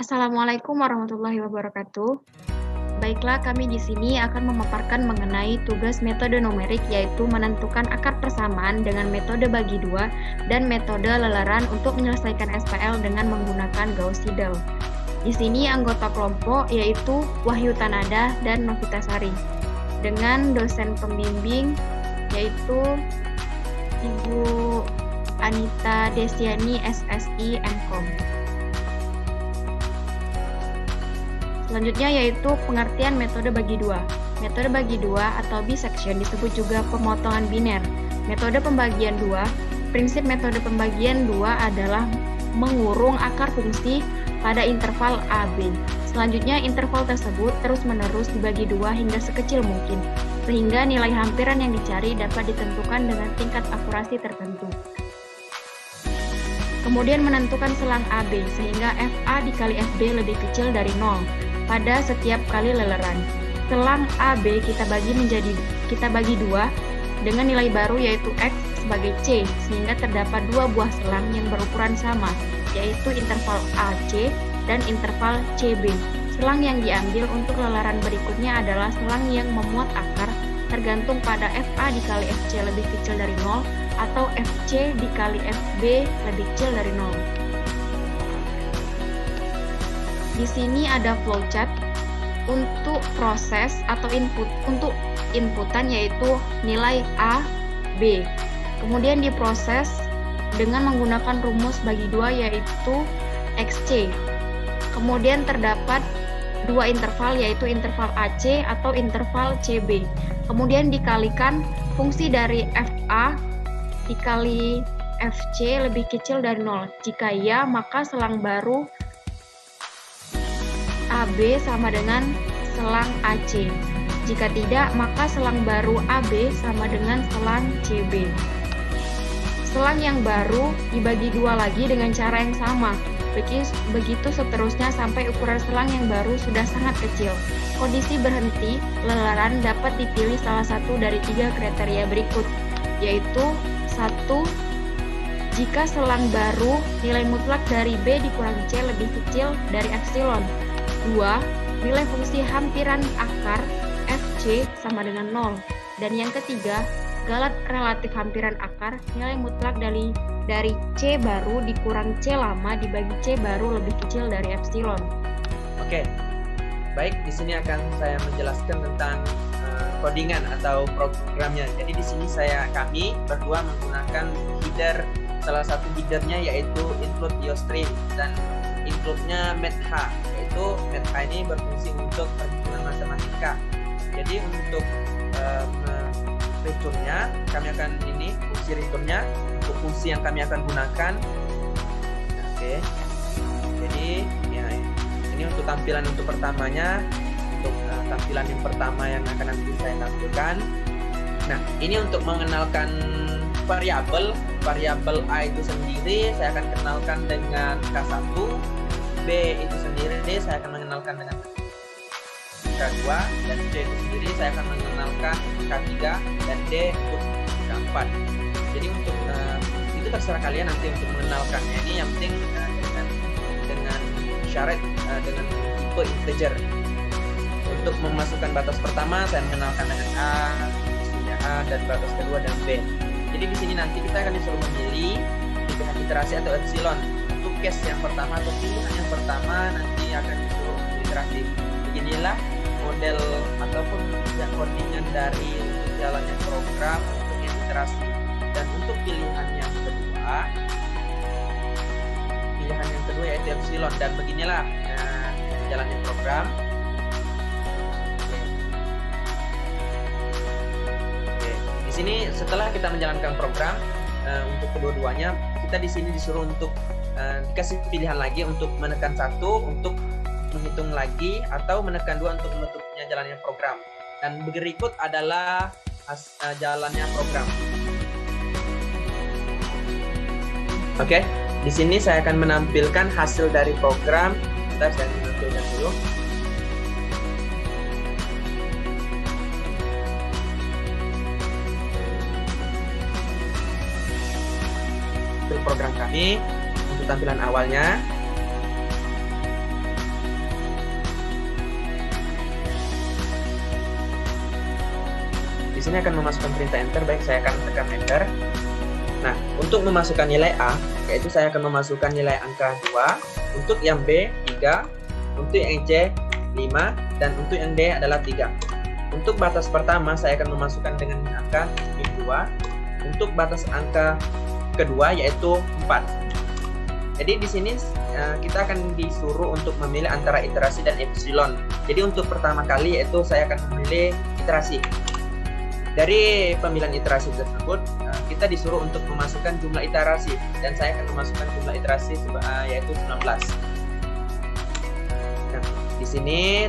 Assalamualaikum warahmatullahi wabarakatuh. Baiklah, kami di sini akan memaparkan mengenai tugas metode numerik, yaitu menentukan akar persamaan dengan metode bagi dua dan metode leleran untuk menyelesaikan SPL dengan menggunakan Gauss-Seidel. Di sini anggota kelompok yaitu Wahyu Tanada dan Novitasari, dengan dosen pembimbing yaitu Ibu Anita Desiani, SSI MKom. Selanjutnya yaitu pengertian metode bagi dua. Metode bagi dua atau bisection disebut juga pemotongan biner. Metode pembagian dua, prinsip metode pembagian dua adalah mengurung akar fungsi pada interval AB. Selanjutnya interval tersebut terus-menerus dibagi dua hingga sekecil mungkin, sehingga nilai hampiran yang dicari dapat ditentukan dengan tingkat akurasi tertentu. Kemudian menentukan selang AB, sehingga FA dikali FB lebih kecil dari 0 pada setiap kali leleran. Selang AB kita bagi dua dengan nilai baru yaitu X sebagai C, sehingga terdapat dua buah selang yang berukuran sama, yaitu interval AC dan interval CB. Selang yang diambil untuk leleran berikutnya adalah selang yang memuat akar tergantung pada FA dikali FC lebih kecil dari 0 atau FC dikali FB lebih kecil dari 0. Di sini ada flowchart untuk proses atau untuk inputan yaitu nilai A, B. Kemudian diproses dengan menggunakan rumus bagi dua yaitu XC. Kemudian terdapat dua interval yaitu interval AC atau interval CB. Kemudian dikalikan fungsi dari FA dikali FC lebih kecil dari 0. Jika iya, maka selang baru AB sama dengan selang AC. Jika tidak, maka selang baru AB sama dengan selang CB. Selang yang baru dibagi dua lagi dengan cara yang sama. Begitu seterusnya sampai ukuran selang yang baru sudah sangat kecil. Kondisi berhenti leleran dapat dipilih salah satu dari tiga kriteria berikut, yaitu 1. Jika selang baru nilai mutlak dari B dikurangi C lebih kecil dari epsilon. 2. Nilai fungsi hampiran akar FC sama dengan 0. Dan yang ketiga, galat relatif hampiran akar nilai mutlak dari C baru dikurang C lama dibagi C baru lebih kecil dari epsilon. Oke. Baik, di sini akan saya menjelaskan tentang codingan atau programnya. Jadi di sini kami berdua menggunakan header, salah satu headernya yaitu include IOStream dan include-nya MathH, yaitu MathH ini berfungsi untuk perhitungan matematika. Jadi untuk return-nya kami akan fungsi return-nya untuk fungsi yang kami akan gunakan. Oke. Jadi ya, ini untuk tampilan untuk pertamanya, untuk tampilan yang pertama yang akan nanti saya tampilkan. Nah, ini untuk mengenalkan variabel A itu sendiri saya akan kenalkan dengan K1, B itu sendiri saya akan mengenalkan dengan K2, dan C itu sendiri saya akan mengenalkan K3, dan D untuk K4. Jadi untuk itu terserah kalian nanti untuk mengenalkannya. Ini yang penting dengan syarat dengan tipe integer. Untuk memasukkan batas pertama saya mengenalkan dengan A, isinya A, dan batas kedua dan B. Jadi di sini nanti kita akan disuruh memilih pilihan iterasi atau epsilon. Untuk case yang pertama atau pilihan yang pertama nanti akan disuruh iterasi. Beginilah model ataupun codingan dari untuk jalannya program untuk iterasi. Dan untuk pilihan yang kedua yaitu epsilon, dan beginilah jalannya program. Di sini setelah kita menjalankan program untuk kedua-duanya, kita di sini disuruh untuk dikasih pilihan lagi untuk menekan 1 untuk menghitung lagi atau menekan 2 untuk menutupnya jalannya program. Dan berikut adalah jalannya program. Oke, di sini saya akan menampilkan hasil dari program. Sebentar, saya menampilkan dulu. Program kami untuk tampilan awalnya. sini akan memasukkan perintah enter, baik saya akan tekan enter. Nah, untuk memasukkan nilai A, yaitu saya akan memasukkan nilai angka 2, untuk yang B 3, untuk yang C 5, dan untuk yang D adalah 3. Untuk batas pertama saya akan memasukkan dengan angka min 2, untuk batas angka kedua yaitu 4. Jadi di sini kita akan disuruh untuk memilih antara iterasi dan epsilon. Jadi untuk pertama kali yaitu saya akan memilih iterasi. Dari pemilihan iterasi tersebut kita disuruh untuk memasukkan jumlah iterasi, dan saya akan memasukkan jumlah iterasi yaitu 19. Nah, di sini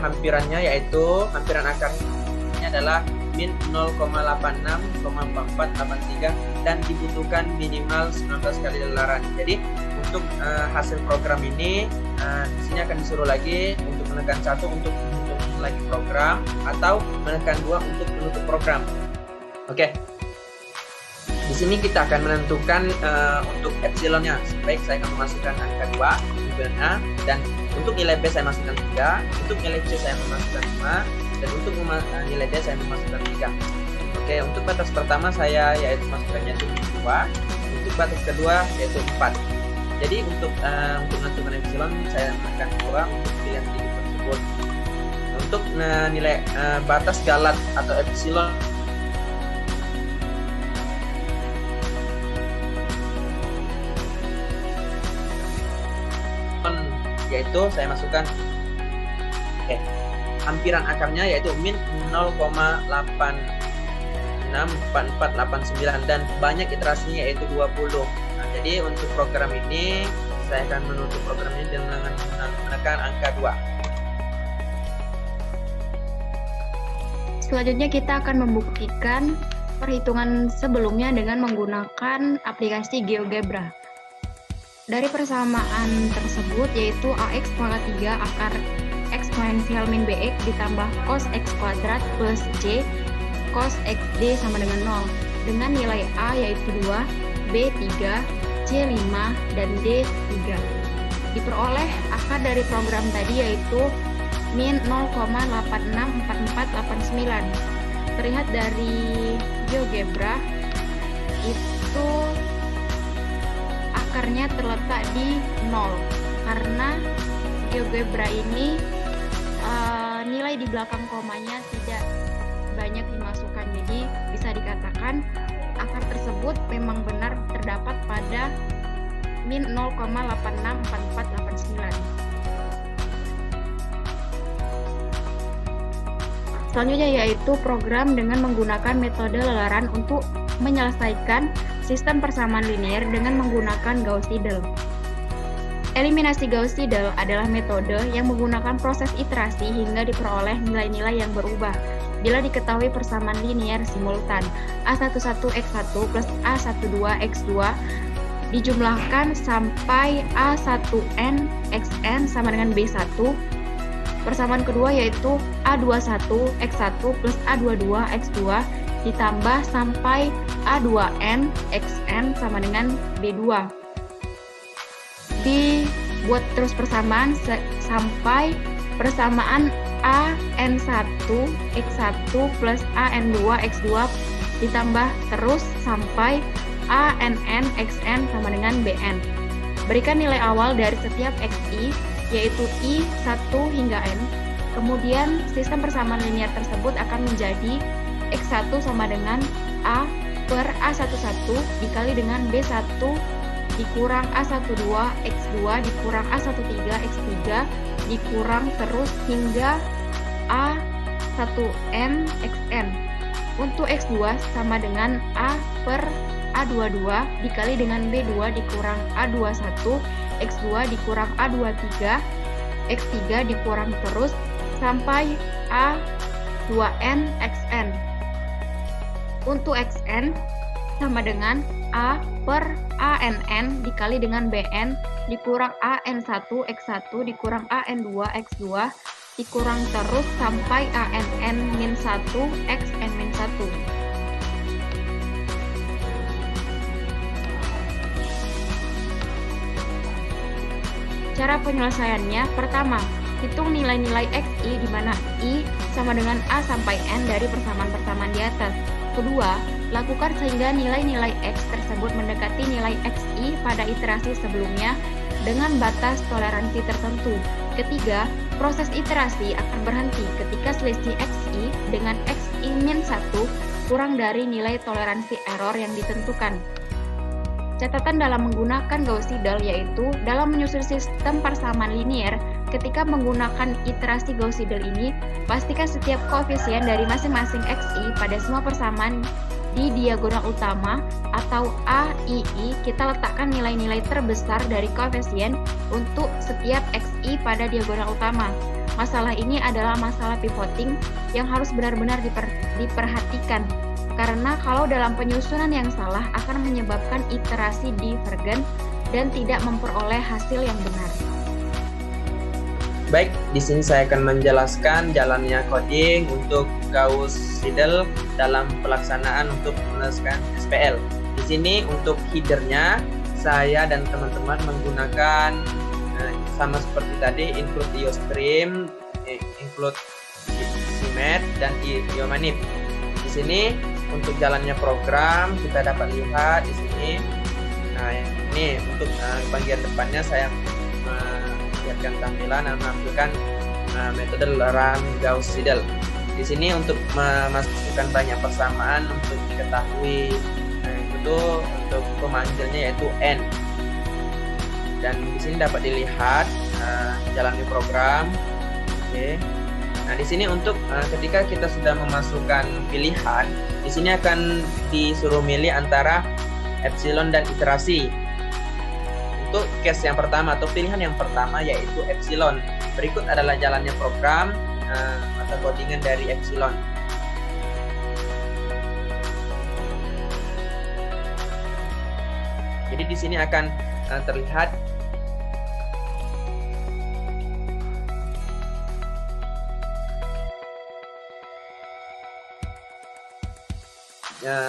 hampirannya yaitu hampiran akarnya adalah min 0,86,4483 dan dibutuhkan minimal 19 kali lelaran. Jadi untuk hasil program ini di sini akan disuruh lagi untuk menekan 1 untuk menutup lagi program, atau menekan 2 untuk menutup program. Oke. Di sini kita akan menentukan untuk epsilonnya. Baik, saya akan memasukkan angka 2 untuk A, dan untuk nilai B saya masukkan 3, untuk nilai C saya memasukkan 5, dan untuk nilai D saya memasukkan 3. Oke, untuk batas pertama saya yaitu masukkannya itu 2, untuk batas kedua yaitu 4. Jadi untuk menentukan epsilon saya tekan 2 untuk pilihan titik tersebut. Untuk nilai batas galat atau epsilon yaitu saya masukkan hampiran akarnya yaitu min 0,864489 dan banyak iterasinya yaitu 20. Nah, jadi untuk program ini saya akan menutup program ini dengan menekan angka 2. Selanjutnya kita akan membuktikan perhitungan sebelumnya dengan menggunakan aplikasi GeoGebra. Dari persamaan tersebut yaitu AX pangkat 3 akar eksponensial min BX ditambah cos X kuadrat plus C cos XD sama dengan 0 dengan nilai A yaitu 2, B 3, C 5, dan D 3. Diperoleh akar dari program tadi yaitu min 0,864489. Terlihat dari GeoGebra itu akarnya terletak di 0 karena GeoGebra ini nilai di belakang komanya tidak banyak dimasukkan, jadi bisa dikatakan akar tersebut memang benar terdapat pada min 0,864489. Selanjutnya yaitu program dengan menggunakan metode lelaran untuk menyelesaikan sistem persamaan linear dengan menggunakan Gauss-Seidel. Eliminasi Gauss-Seidel adalah metode yang menggunakan proses iterasi hingga diperoleh nilai-nilai yang berubah. Bila diketahui persamaan linear simultan A11x1 plus A12x2 dijumlahkan sampai A1n xn sama dengan B1. Persamaan kedua yaitu A21x1 plus A22x2 ditambah sampai A2n xn sama dengan B2. Dibuat terus persamaan sampai persamaan AN1x1 plus AN2x2 ditambah terus sampai ANN xn sama dengan BN. Berikan nilai awal dari setiap xi yaitu i 1 hingga n. Kemudian sistem persamaan linear tersebut akan menjadi x1 sama dengan a per a11 dikali dengan b1 dikurang a12 x2 dikurang a13 x3 dikurang terus hingga a1n xn. Untuk x2 sama dengan a per a22 dikali dengan b2 dikurang a21 x2 dikurang a23 x3 dikurang terus sampai a2n xn. Untuk xn sama dengan a per ann dikali dengan bn dikurang an1 x1 dikurang an2 x2 dikurang terus sampai ann min 1 xn min 1. Cara penyelesaiannya, pertama, hitung nilai-nilai XI di mana I sama dengan A sampai N dari persamaan-persamaan di atas. Kedua, lakukan sehingga nilai-nilai X tersebut mendekati nilai XI pada iterasi sebelumnya dengan batas toleransi tertentu. Ketiga, proses iterasi akan berhenti ketika selisih XI dengan XI min 1 kurang dari nilai toleransi error yang ditentukan. Catatan dalam menggunakan Gauss Seidel yaitu dalam menyusun sistem persamaan linier, ketika menggunakan iterasi Gauss Seidel ini, pastikan setiap koefisien dari masing-masing XI pada semua persamaan di diagonal utama atau AII kita letakkan nilai-nilai terbesar dari koefisien untuk setiap XI pada diagonal utama. Masalah ini adalah masalah pivoting yang harus benar-benar diperhatikan. Karena kalau dalam penyusunan yang salah akan menyebabkan iterasi divergen dan tidak memperoleh hasil yang benar. Baik, di sini saya akan menjelaskan jalannya coding untuk Gauss Seidel dalam pelaksanaan untuk menuliskan SPL. Di sini untuk headernya saya dan teman-teman menggunakan sama seperti tadi, include IOStream, include CMAT dan IOManip. Di sini untuk jalannya program kita dapat lihat di sini. Nah, ini untuk bagian depannya saya memperlihatkan tampilan dan menampilkan metode run Gauss Seidel. Di sini untuk memasukkan banyak persamaan untuk diketahui. Nah, itu untuk pemanggilnya yaitu N. Dan di sini dapat dilihat jalannya program. Oke. Nah, di sini untuk ketika kita sudah memasukkan pilihan, di sini akan disuruh milih antara epsilon dan iterasi. Untuk case yang pertama atau pilihan yang pertama yaitu epsilon. Berikut adalah jalannya program atau codingan dari epsilon. Jadi di sini akan terlihat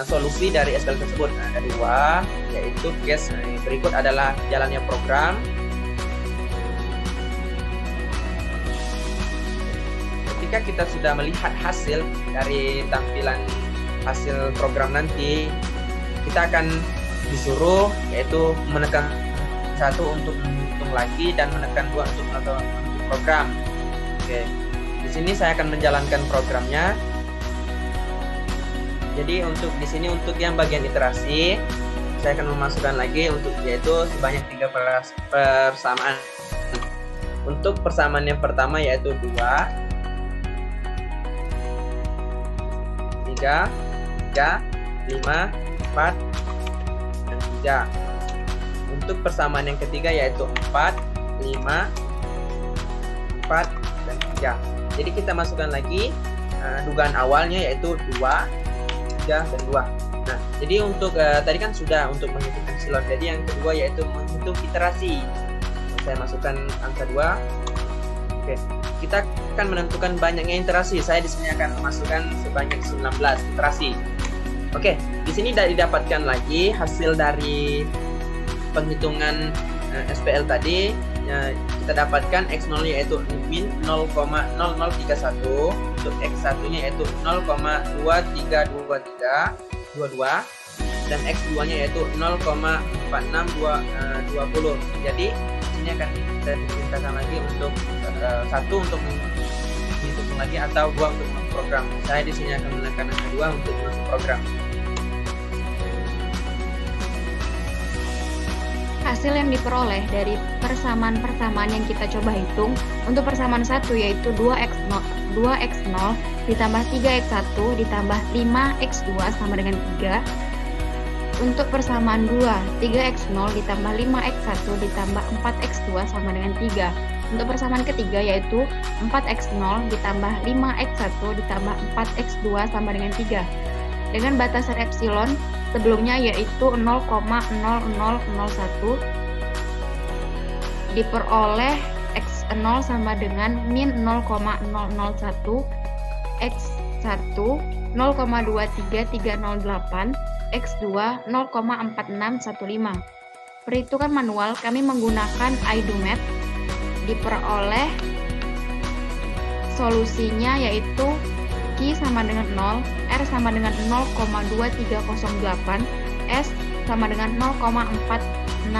solusi dari SPL tersebut. Nah, ada dua, yaitu case berikut adalah jalannya program. Ketika kita sudah melihat hasil dari tampilan hasil program nanti, kita akan disuruh yaitu menekan 1 untuk menghitung lagi dan menekan 2 untuk melakukan program. Oke. Di sini saya akan menjalankan programnya. Jadi untuk di sini untuk yang bagian iterasi saya akan memasukkan lagi untuk yaitu sebanyak 3 persamaan. Untuk persamaan yang pertama yaitu 2, 3, 5, 4, dan 3. Untuk persamaan yang ketiga yaitu 4, 5, 4, dan 3. Jadi kita masukkan lagi dugaan awalnya yaitu 2, 3, dan 2. Nah, jadi untuk tadi kan sudah untuk menghitung epsilon. Jadi yang kedua yaitu menghitung iterasi. Saya masukkan angka 2. Oke. Kita akan menentukan banyaknya iterasi. Saya di sini akan memasukkan sebanyak 19 iterasi. Oke, di sini didapatkan lagi hasil dari penghitungan SPL tadi. Kita dapatkan X0 yaitu min 0,0031, untuk X1 nya yaitu 0,232322 dan X2 nya yaitu 0,46220. Jadi ini akan kita diperintahkan lagi untuk 1 untuk menghitung lagi atau 2 untuk program. Saya di sini akan menekan angka 2 untuk program. Hasil yang diperoleh dari persamaan-persamaan yang kita coba hitung untuk persamaan 1 yaitu 2x0 ditambah 3x1 ditambah 5x2 sama dengan 3. Untuk persamaan 2, 3x0 ditambah 5x1 ditambah 4x2 sama dengan 3. Untuk persamaan ketiga yaitu 4x0 ditambah 5x1 ditambah 4x2 sama dengan 3. Dengan batasan epsilon sebelumnya yaitu 0,0001 diperoleh x0 sama dengan min 0,001, x1 0,23308, x2 0,4615. Perhitungan manual kami menggunakan IDoMath diperoleh solusinya yaitu Q sama dengan 0, R sama dengan 0,2308, S sama dengan 0,4615.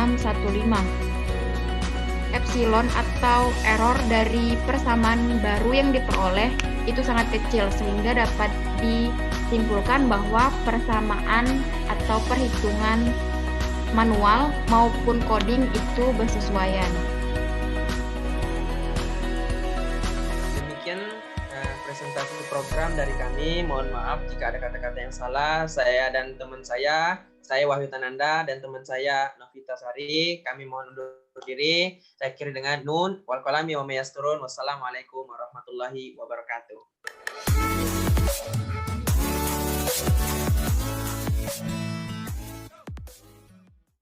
Epsilon atau error dari persamaan baru yang diperoleh itu sangat kecil sehingga dapat disimpulkan bahwa persamaan atau perhitungan manual maupun coding itu bersesuaian. Demikian presentasi program dari kami. Mohon maaf jika ada kata-kata yang salah. Saya dan teman saya Wahyu Tananda dan teman saya Novita Sari, kami mohon undur diri. Saya akhiri dengan nun wal qalami wa ma yasturun. Wassalamualaikum warahmatullahi wabarakatuh.